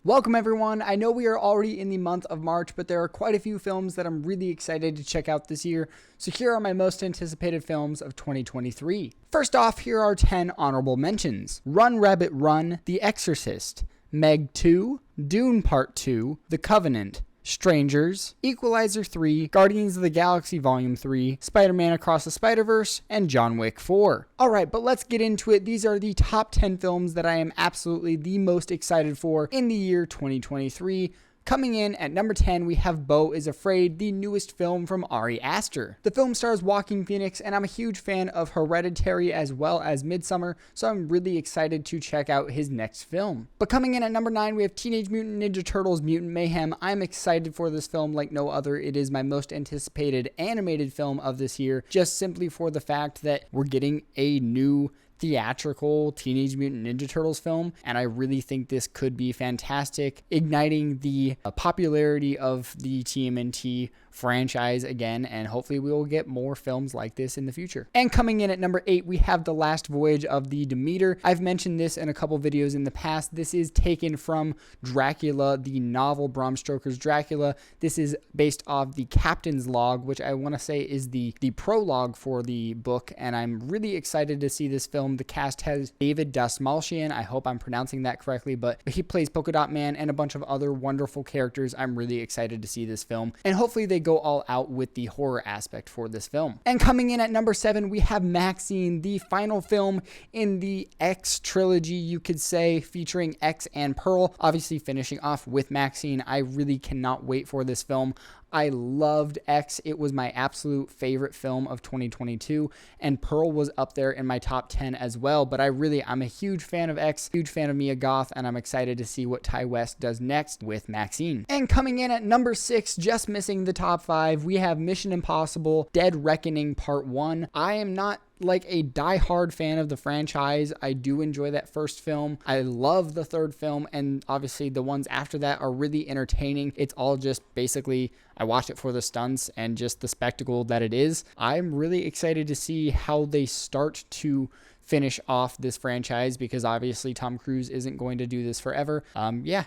Welcome everyone. I know we are already in the month of March, but there are quite a few films that I'm really excited to check out this year. So here are my most anticipated films of 2023. First off, here are 10 honorable mentions. Run Rabbit Run, The Exorcist, Meg 2, Dune Part 2, The Covenant, Strangers, Equalizer 3, Guardians of the Galaxy Volume 3, Spider-Man Across the Spider-Verse, and John Wick 4. Alright, but let's get into it. These are the top 10 films that I am absolutely the most excited for in the year 2023. Coming in at number 10, we have Beau is Afraid, the newest film from Ari Aster. The film stars Joaquin Phoenix, and I'm a huge fan of Hereditary as well as Midsommar, so I'm really excited to check out his next film. But coming in at number 9, we have Teenage Mutant Ninja Turtles Mutant Mayhem. I'm excited for this film like no other. It is my most anticipated animated film of this year, just simply for the fact that we're getting a new theatrical Teenage Mutant Ninja Turtles film, and I really think this could be fantastic, igniting the popularity of the TMNT franchise again, and hopefully we will get more films like this in the future. And coming in at number 8, we have The Last Voyage of the Demeter. I've mentioned this in a couple videos in the past. This is taken from Dracula, the novel Bram Stoker's Dracula. This is based off the Captain's Log, which I want to say is the prologue for the book, and I'm really excited to see this film. The cast has David Dastmalchian, I hope I'm pronouncing that correctly, but he plays Polka Dot Man and a bunch of other wonderful characters. I'm really excited to see this film, and hopefully they go all out with the horror aspect for this film. And coming in at number 7, we have Maxine, the final film in the X trilogy, you could say, featuring X and Pearl, obviously finishing off with Maxine. I really cannot wait for this film. I loved X. It was my absolute favorite film of 2022, and Pearl was up there in my top 10 as well, but I'm a huge fan of X, huge fan of Mia Goth, and I'm excited to see what Ty West does next with Maxine. And coming in at number 6, just missing the top 5, we have Mission Impossible Dead Reckoning Part 1. I am not like a die-hard fan of the franchise. I do enjoy that first film. I love the third film, and obviously the ones after that are really entertaining. It's all just basically, I watch it for the stunts and just the spectacle that it is. I'm really excited to see how they start to finish off this franchise, because obviously Tom Cruise isn't going to do this forever.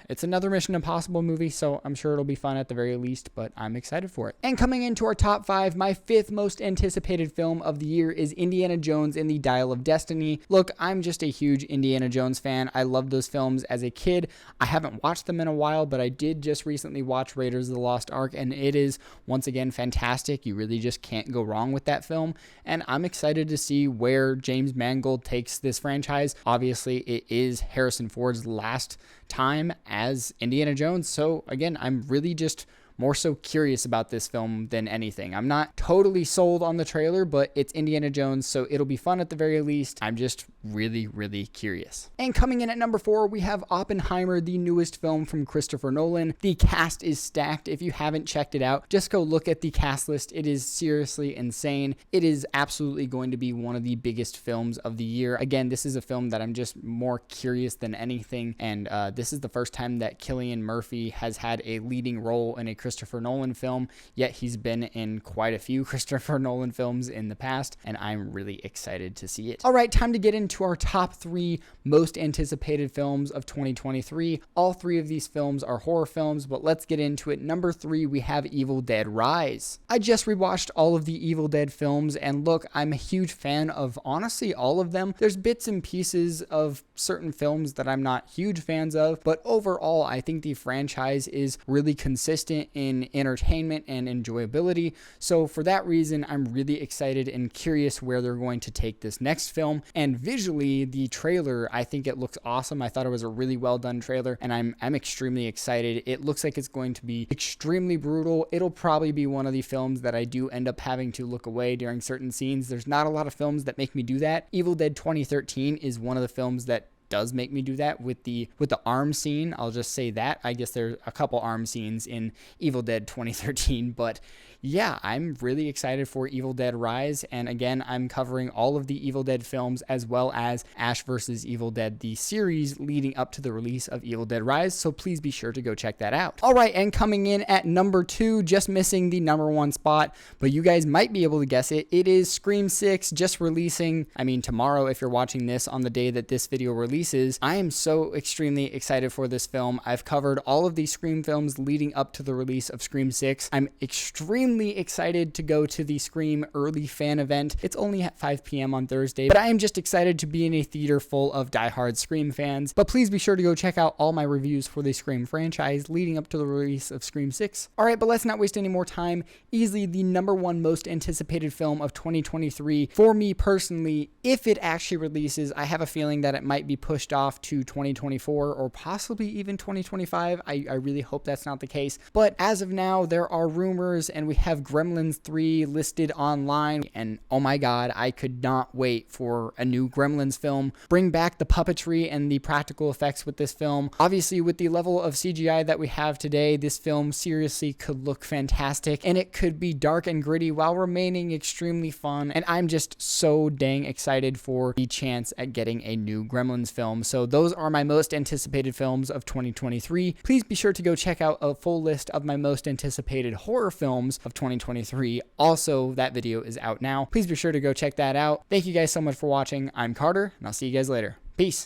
It's another Mission Impossible movie, so I'm sure it'll be fun at the very least, but I'm excited for it. And coming into our top 5, my 5th most anticipated film of the year is Indiana Jones and the Dial of Destiny. Look, I'm just a huge Indiana Jones fan. I loved those films as a kid. I haven't watched them in a while, but I did just recently watch Raiders of the Lost Ark, and it is once again fantastic. You really just can't go wrong with that film, and I'm excited to see where James Mangold takes this franchise. Obviously, it is Harrison Ford's last time as Indiana Jones, so again, I'm really just more so curious about this film than anything. I'm not totally sold on the trailer, but it's Indiana Jones, so it'll be fun at the very least. I'm just really, really curious. And coming in at number 4, we have Oppenheimer, the newest film from Christopher Nolan. The cast is stacked. If you haven't checked it out, just go look at the cast list. It is seriously insane. It is absolutely going to be one of the biggest films of the year. Again, this is a film that I'm just more curious than anything, and this is the first time that Cillian Murphy has had a leading role in a Christopher Nolan film, yet he's been in quite a few Christopher Nolan films in the past, and I'm really excited to see it. All right, time to get into our top 3 most anticipated films of 2023. All 3 of these films are horror films, but let's get into it. Number 3, we have Evil Dead Rise. I just rewatched all of the Evil Dead films, and look, I'm a huge fan of honestly all of them. There's bits and pieces of certain films that I'm not huge fans of, but overall, I think the franchise is really consistent in entertainment and enjoyability. So for that reason, I'm really excited and curious where they're going to take this next film. And visually, the trailer, I think it looks awesome. I thought it was a really well done trailer, and I'm extremely excited. It looks like it's going to be extremely brutal. It'll probably be one of the films that I do end up having to look away during certain scenes. There's not a lot of films that make me do that. Evil Dead 2013 is one of the films that does make me do that with the arm scene. I'll just say that. I guess there's a couple arm scenes in Evil Dead 2013, but yeah, I'm really excited for Evil Dead Rise. And again, I'm covering all of the Evil Dead films as well as Ash vs. Evil Dead, the series leading up to the release of Evil Dead Rise. So please be sure to go check that out. All right, and coming in at number 2, just missing the number 1 spot, but you guys might be able to guess it. It is Scream 6, just releasing, tomorrow if you're watching this on the day that this video releases. I am so extremely excited for this film. I've covered all of these Scream films leading up to the release of Scream 6. I'm extremely excited to go to the Scream early fan event. It's only at 5 p.m. on Thursday, but I am just excited to be in a theater full of diehard Scream fans. But please be sure to go check out all my reviews for the Scream franchise leading up to the release of Scream 6. All right, but let's not waste any more time. Easily the number 1 most anticipated film of 2023 for me personally. If it actually releases, I have a feeling that it might be pushed off to 2024 or possibly even 2025. I really hope that's not the case. But as of now, there are rumors and we have Gremlins 3 listed online. And oh my God, I could not wait for a new Gremlins film. Bring back the puppetry and the practical effects with this film. Obviously, with the level of CGI that we have today, this film seriously could look fantastic and it could be dark and gritty while remaining extremely fun. And I'm just so dang excited for the chance at getting a new Gremlins film. So those are my most anticipated films of 2023. Please be sure to go check out a full list of my most anticipated horror films of 2023. Also, that video is out now. Please be sure to go check that out. Thank you guys so much for watching. I'm Carter, and I'll see you guys later. Peace.